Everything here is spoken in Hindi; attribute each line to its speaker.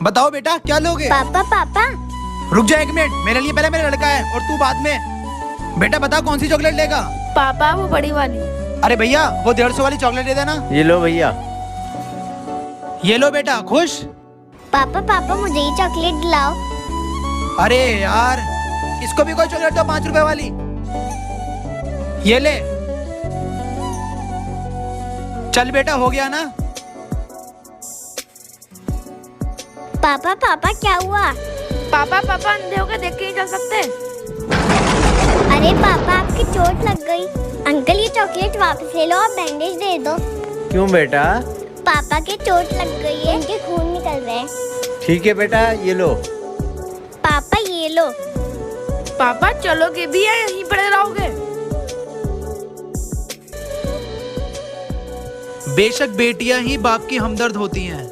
Speaker 1: बताओ बेटा क्या लोगे?
Speaker 2: पापा पापा
Speaker 1: रुक जा 1 मिनट, मेरे लिए पहले मेरा लड़का है और तू बाद में। बेटा बता कौन सी चॉकलेट लेगा?
Speaker 3: पापा वो बड़ी वाली।
Speaker 1: अरे भैया वो 150 वाली चॉकलेट दे देना।
Speaker 4: ये लो भैया।
Speaker 1: ये लो बेटा, खुश?
Speaker 2: पापा पापा मुझे ही चॉकलेट दिलाओ।
Speaker 1: अरे यार, इसको भी कोई चॉकलेट दो 5 रुपए वाली। ये ले। चल बेटा, हो गया ना?
Speaker 2: पापा पापा क्या हुआ?
Speaker 3: पापा पापा अंधे होकर देख के नहीं चल सकते।
Speaker 2: अरे पापा आपकी चोट लग गई। अंकल ये चॉकलेट वापस ले लो और बैंडेज दे दो।
Speaker 4: क्यों बेटा?
Speaker 2: पापा के चोट लग गई है, उनके खून निकल रहे हैं।
Speaker 4: ठीक है बेटा, ये लो।
Speaker 2: पापा ये लो।
Speaker 3: पापा चलोगे भी या यहीं पड़े रहोगे?
Speaker 1: बेशक बेटियां ही बाप की हमदर्द होती हैं,